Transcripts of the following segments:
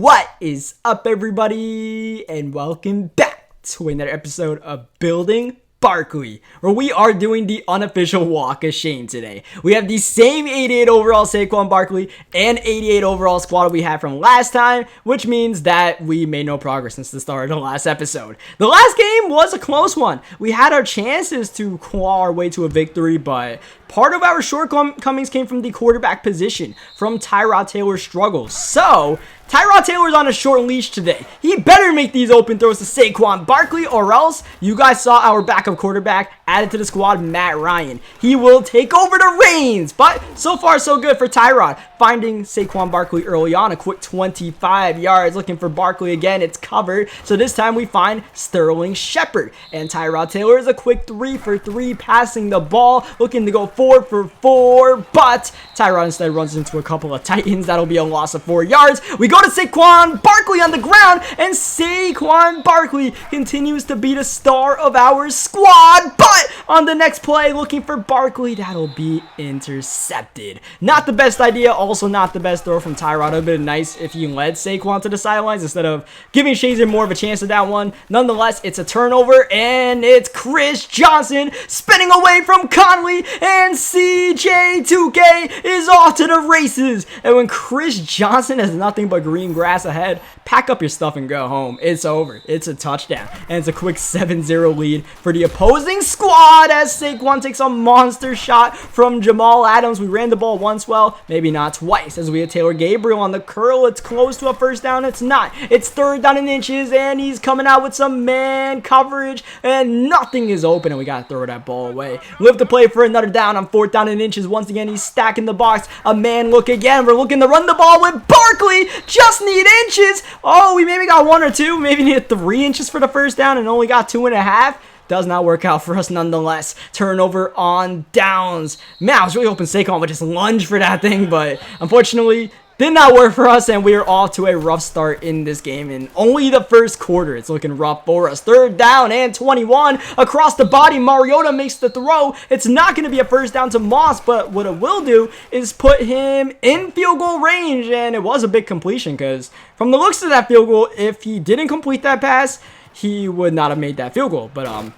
What is up, everybody, and welcome back to another episode of Building Barkley, where we are doing the unofficial walk of shame today. We have the same 88 overall Saquon Barkley and 88 overall squad we had from last time, which means that we made no progress since the start of the last episode. The last game was a close one. We had our chances to claw our way to a victory, but part of our shortcomings came from the quarterback position, from Tyrod Taylor's struggles. So Tyrod Taylor's on a short leash today. He better make these open throws to Saquon Barkley, or else you guys saw our backup quarterback added to the squad, Matt Ryan. He will take over the reins. But so far, so good for Tyrod. Finding Saquon Barkley early on, a quick 25 yards. Looking for Barkley again. It's covered. So this time we find Sterling Shepard. And Tyrod Taylor is a quick 3 for 3 passing the ball. Looking to go 4 for 4. But Tyrod instead runs into a couple of Titans. That'll be a loss of 4 yards. We go to Saquon Barkley on the ground, and Saquon Barkley continues to be the star of our squad, but on the next play, looking for Barkley, that'll be intercepted. Not the best idea, also not the best throw from Tyrod. It would have been nice if he led Saquon to the sidelines instead of giving Shazer more of a chance at that one. Nonetheless, it's a turnover, and it's Chris Johnson spinning away from Conley, and CJ2K is off to the races. And when Chris Johnson has nothing but green grass ahead, pack up your stuff and go home. It's over. It's a touchdown. And it's a quick 7-0 lead for the opposing squad as Saquon takes a monster shot from Jamal Adams. We ran the ball once, well, maybe not twice, as we had Taylor Gabriel on the curl. It's close to a first down. It's not. It's third down in inches, and he's coming out with some man coverage, and nothing is open, and we got to throw that ball away. Live to play for another down on fourth down in inches. Once again, he's stacking the box. A man look again. We're looking to run the ball with Barkley. Just need inches. Oh, we maybe got 1 or 2. Maybe needed 3 inches for the first down and only got 2.5. Does not work out for us nonetheless. Turnover on downs. Man, I was really hoping Saquon would just lunge for that thing, but unfortunately did not work for us, and we are off to a rough start in this game. In only the first quarter, it's looking rough for us. Third down and 21. Across the body, Mariota makes the throw. It's not going to be a first down to Moss, but what it will do is put him in field goal range, and it was a big completion because from the looks of that field goal, if he didn't complete that pass, he would not have made that field goal. But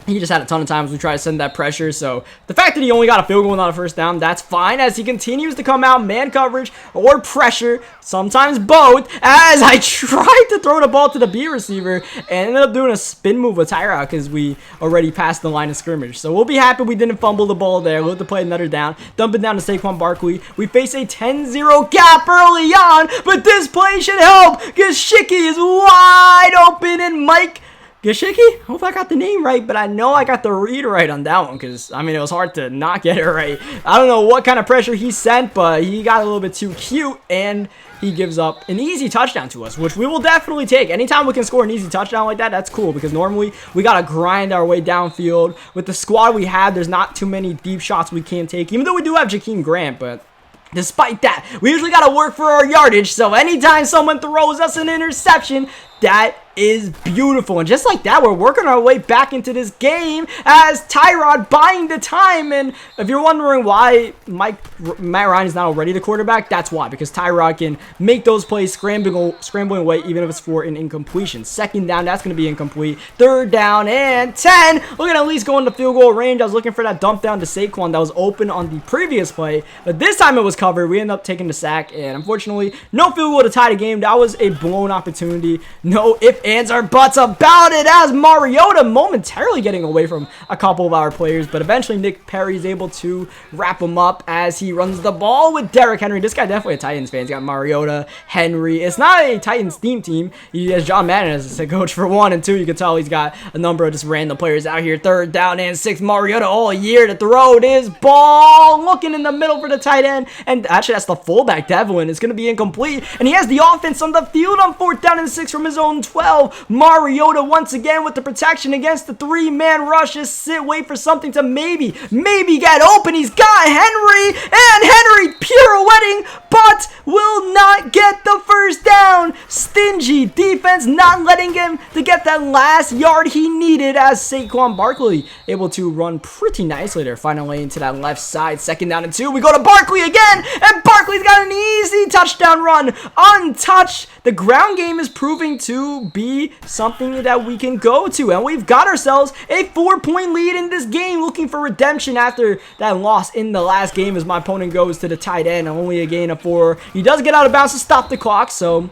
he just had a ton of times we tried to send that pressure. So the fact that he only got a field goal, not a first down, that's fine, as he continues to come out man coverage or pressure, sometimes both, as I tried to throw the ball to the B receiver and ended up doing a spin move with Tyrod because we already passed the line of scrimmage. So we'll be happy we didn't fumble the ball there. We'll have to play another down. Dump it down to Saquon Barkley. We face a 10-0 gap early on, but this play should help. Gesicki is wide open, and Mike Gesicki? I hope I got the name right, but I know I got the read right on that one because, I mean, it was hard to not get it right. I don't know what kind of pressure he sent, but he got a little bit too cute, and he gives up an easy touchdown to us, which we will definitely take. Anytime we can score an easy touchdown like that, that's cool, because normally we got to grind our way downfield. With the squad we have, there's not too many deep shots we can't take, even though we do have Jakeem Grant, but despite that, we usually got to work for our yardage, so anytime someone throws us an interception, that is beautiful. And just like that, we're working our way back into this game as Tyrod buying the time. And if you're wondering why Matt Ryan is not already the quarterback, that's why, because Tyrod can make those plays scrambling away, even if it's for an incompletion. Second down, that's going to be incomplete. Third down and 10. We're going to at least go into field goal range. I was looking for that dump down to Saquon that was open on the previous play, but this time it was covered. We ended up taking the sack, and unfortunately, no field goal to tie the game. That was a blown opportunity. No ifs, ands, or buts about it, as Mariota momentarily getting away from a couple of our players, but eventually Nick Perry is able to wrap him up as he runs the ball with Derrick Henry. This guy definitely a Titans fan. He's got Mariota, Henry. It's not a Titans theme team. He has John Madden as a coach for 1 and 2. You can tell he's got a number of just random players out here. Third down and 6. Mariota all year to throw this ball, looking in the middle for the tight end, and actually that's the fullback Devlin. It's going to be incomplete, and he has the offense on the field on fourth down and 6 from his own 12. Mariota once again with the protection against the 3-man rush. Just wait for something to maybe get open. He's got Henry, and Henry pirouetting, but will not get the first down. Stingy stingy defense, not letting him to get that last yard he needed as Saquon Barkley able to run pretty nicely there, finally into that left side. 2nd down and 2. We go to Barkley again, and Barkley's got an easy touchdown run, untouched. The ground game is proving to be something that we can go to, and we've got ourselves a 4-point lead in this game, looking for redemption after that loss in the last game as my opponent goes to the tight end, only a gain of 4. He does get out of bounds to stop the clock, so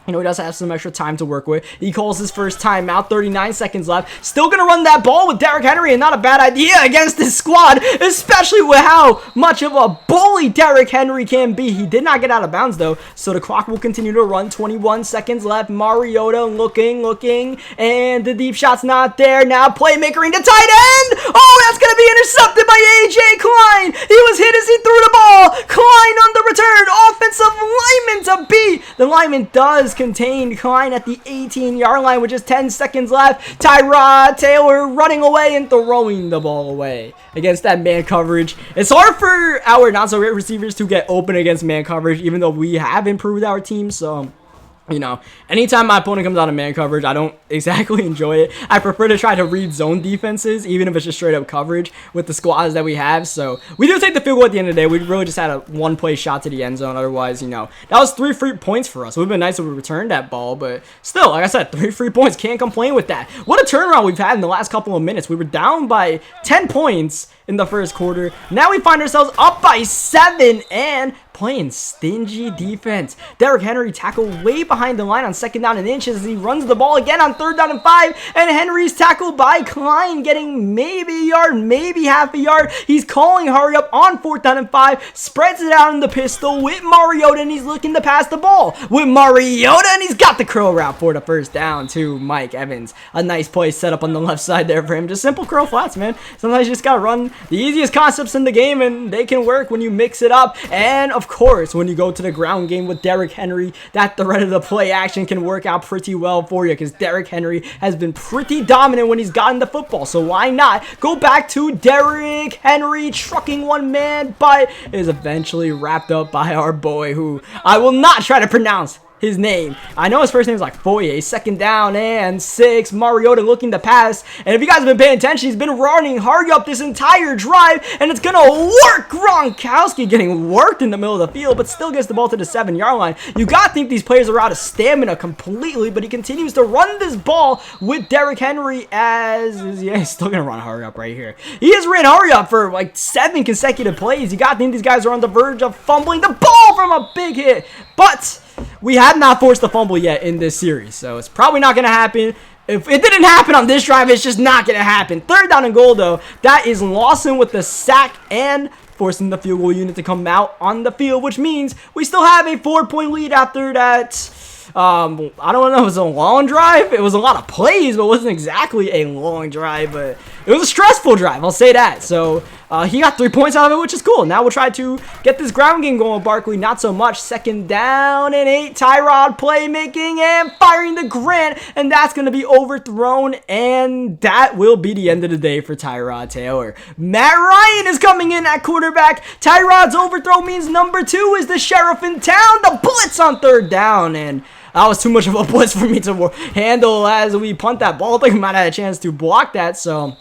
he does have some extra time to work with. He calls his first timeout, 39 seconds left. Still going to run that ball with Derrick Henry, and not a bad idea against this squad, especially with how much of a bully Derrick Henry can be. He did not get out of bounds, though, so the clock will continue to run. 21 seconds left. Mariota looking, and the deep shot's not there. Now playmaker into tight end. Oh, that's going to be intercepted by A.J. Klein. He was hit as he threw the ball. Klein on the return. Offensive lineman to beat. The lineman does contain Klein at the 18-yard line with just 10 seconds left. Tyrod Taylor running away and throwing the ball away against that man coverage. It's hard for our not-so-great receivers to get open against man coverage, even though we have improved our team, so anytime my opponent comes out of man coverage, I don't exactly enjoy it. I prefer to try to read zone defenses, even if it's just straight up coverage with the squads that we have. So we do take the field goal at the end of the day. We really just had a one-play shot to the end zone. Otherwise, that was 3 free points for us. It would have been nice if we returned that ball, but still, like I said, 3 free points. Can't complain with that. What a turnaround we've had in the last couple of minutes. We were down by 10 points in the first quarter. Now we find ourselves up by 7 and playing stingy defense. Derrick Henry tackled way behind the line on 2nd down and inches as he runs the ball again on 3rd down and 5, and Henry's tackled by Klein, getting maybe a yard, maybe half a yard. He's calling hurry up on 4th down and 5, spreads it out in the pistol with Mariota, and he's looking to pass the ball with Mariota, and he's got the curl route for the 1st down to Mike Evans. A nice play set up on the left side there for him. Just simple curl flats, man. Sometimes you just gotta run the easiest concepts in the game, and they can work when you mix it up. And of course, when you go to the ground game with Derrick Henry, that threat of the play action can work out pretty well for you, because Derrick Henry has been pretty dominant when he's gotten the football. So why not go back to Derrick Henry trucking one man, but is eventually wrapped up by our boy, who I will not try to pronounce his name. I know his first name is like Foye. 2nd down and 6. Mariota looking to pass. And if you guys have been paying attention, he's been running hurry up this entire drive, and it's going to work. Gronkowski getting worked in the middle of the field, but still gets the ball to the 7-yard line. You got to think these players are out of stamina completely, but he continues to run this ball with Derrick Henry he's still going to run hurry up right here. He has ran hurry up for like 7 consecutive plays. You got to think these guys are on the verge of fumbling the ball from a big hit, but we have not forced a fumble yet in this series, so it's probably not going to happen. If it didn't happen on this drive, it's just not going to happen. 3rd down and goal, though. That is Lawson with the sack and forcing the field goal unit to come out on the field, which means we still have a 4-point lead after that. I don't know, it was a long drive. It was a lot of plays, but it wasn't exactly a long drive, but it was a stressful drive, I'll say that. So he got 3 points out of it, which is cool. Now we'll try to get this ground game going with Barkley. Not so much. 2nd down and 8. Tyrod playmaking and firing the Grant, and that's going to be overthrown, and that will be the end of the day for Tyrod Taylor. Matt Ryan is coming in at quarterback. Tyrod's overthrow means number 2 is the sheriff in town. The blitz on 3rd down, and that was too much of a blitz for me to handle as we punt that ball. I think we might have had a chance to block that, so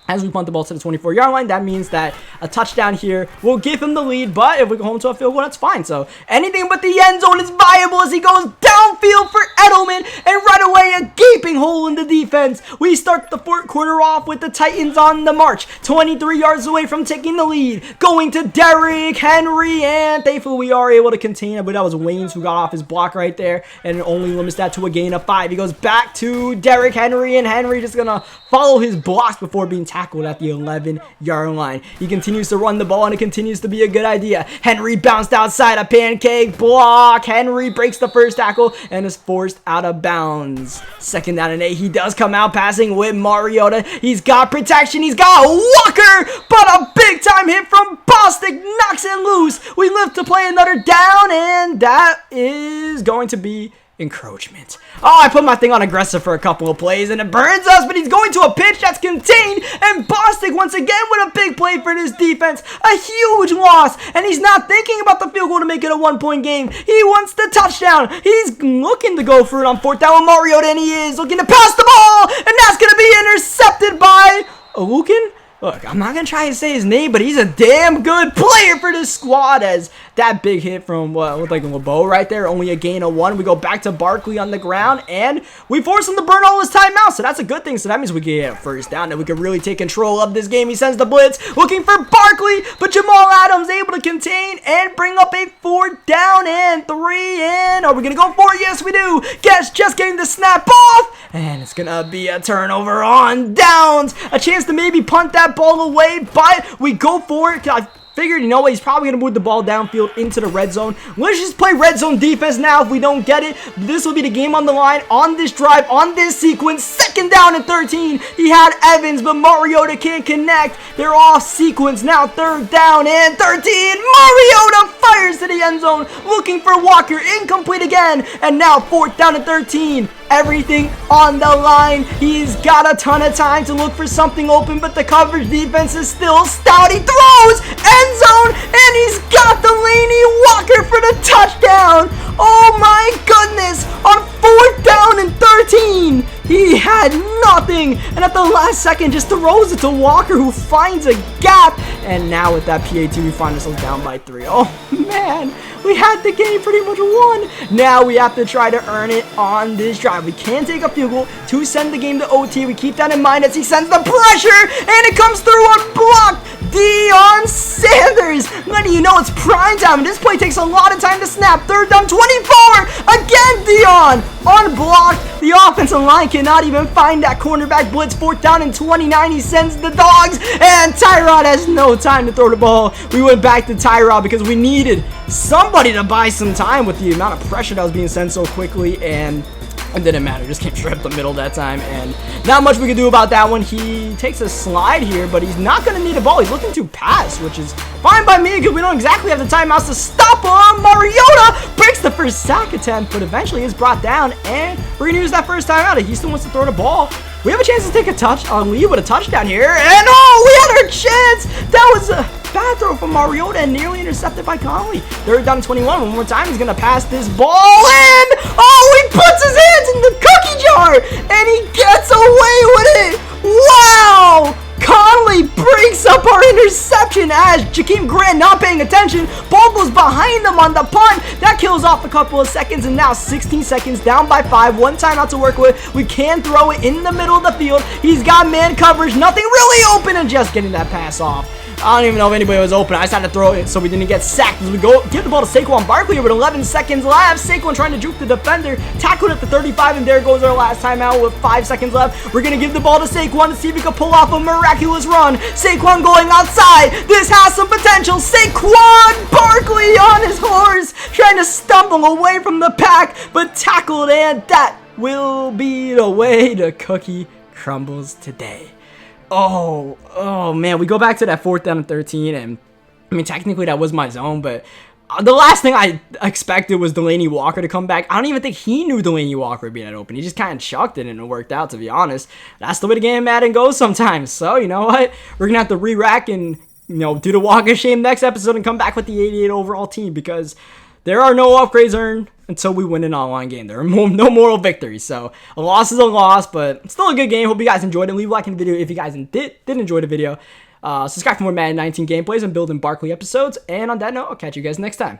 as we punt the ball to the 24-yard line, that means that a touchdown here will give him the lead, but if we go home to a field goal, that's fine. So anything but the end zone is viable as he goes downfield for Edelman, and right away a gaping hole in the defense. We start the 4th quarter off with the Titans on the march, 23 yards away from taking the lead, going to Derrick Henry, and thankfully we are able to contain it, but that was Waynes who got off his block right there, and it only limits that to a gain of 5. He goes back to Derrick Henry, and Henry just gonna follow his blocks before being tackled at the 11-yard line. He continues to run the ball, and it continues to be a good idea. Henry bounced outside a pancake block. Henry breaks the first tackle and is forced out of bounds. 2nd down and 8. He does come out passing with Mariota. He's got protection. He's got Walker, but a big-time hit from Bostic knocks it loose. We live to play another down, and that is going to be encroachment. Oh, I put my thing on aggressive for a couple of plays, and it burns us, but he's going to a pitch that's contained, and Bostic once again with a big play for this defense. A huge loss, and he's not thinking about the field goal to make it a 1-point game. He wants the touchdown. He's looking to go for it on 4th down with Mariota, and he is looking to pass the ball, and that's going to be intercepted by Alukin. Look, I'm not going to try to say his name, but he's a damn good player for this squad, as that big hit from what looked like a LeBeau right there, only a gain of 1. We go back to Barkley on the ground, and we force him to burn all his timeouts, so that's a good thing. So that means we can get a first down, and we can really take control of this game. He sends the blitz, looking for Barkley, but Jamal Adams able to contain and bring up a 4th down and 3, and are we going to go for it? Yes, we do. Guess just getting the snap off, and it's going to be a turnover on downs. A chance to maybe punt that ball away, but we go for it. I figured, you know what, he's probably going to move the ball downfield into the red zone. Let's just play red zone defense now. If we don't get it, this will be the game on the line on this drive, on this sequence. 2nd down and 13. He had Evans, but Mariota can't connect. They're off sequence now. 3rd down and 13. Mariota fires to the end zone, looking for Walker. Incomplete again. And now 4th down and 13. Everything on the line. He's got a ton of time to look for something open, but the coverage defense is still stout. He throws end zone, and he's got Delaney Walker for the touchdown. Oh my goodness! On 4th down and 13, he had nothing, and at the last second just throws it to Walker, who finds a gap. And now with that PAT, we find ourselves down by 3. Oh man, we had the game pretty much won. Now we have to try to earn it on this drive. We can take a field goal to send the game to OT. We keep that in mind as he sends the pressure, and it comes through unblocked. Deion Sanders letting you know it's prime time, and this play takes a lot of time to snap. 3rd down 24. Again, Deion unblocked. The offensive line cannot even find that cornerback blitz. 4th down and 29. He sends the dogs, and Tyrod has no time to throw the ball. We went back to Tyrod because we needed somebody to buy some time with the amount of pressure that was being sent so quickly, and it didn't matter. Just came straight up the middle that time, and not much we can do about that one. He takes a slide here, but he's not going to need a ball. He's looking to pass, which is fine by me because we don't exactly have the timeouts to stop him. Mariota breaks the first sack attempt, but eventually is brought down, and we're going to use that first timeout. He still wants to throw the ball. We have a chance to take a lead with a touchdown here, and oh, we had our chance. That was a bad throw from Mariota and nearly intercepted by Conley. 3rd down and 21. One more time, he's going to pass this ball in. Oh, he puts his hands in the cookie jar, and he gets away with it. Wow! Conley breaks up our interception as Jakeem Grant not paying attention. Ball goes behind them on the punt. That kills off a couple of seconds, and now 16 seconds, down by 5. One timeout to work with. We can throw it in the middle of the field. He's got man coverage, nothing really open, and just getting that pass off. I don't even know if anybody was open. I just had to throw it so we didn't get sacked. As we go give the ball to Saquon Barkley with 11 seconds left. Saquon trying to juke the defender. Tackled at the 35, and there goes our last timeout with 5 seconds left. We're going to give the ball to Saquon to see if he can pull off a miraculous run. Saquon going outside. This has some potential. Saquon Barkley on his horse, trying to stumble away from the pack, but tackled, and that will be the way the cookie crumbles today. Oh man, we go back to that 4th down and 13, and I mean, technically that was my zone, but the last thing I expected was Delaney Walker to come back. I don't even think he knew Delaney Walker would be that open. He just kind of chucked it, and it worked out, to be honest. That's the way the game Madden goes sometimes. So, you know what? We're going to have to re-rack and, you know, do the walk of shame next episode and come back with the 88 overall team, because there are no upgrades earned until we win an online game. There are no moral victories. So a loss is a loss, but still a good game. Hope you guys enjoyed it. Leave a like in the video if you guys did enjoy the video. Subscribe for more Madden 19 gameplays and building Barkley episodes. And on that note, I'll catch you guys next time.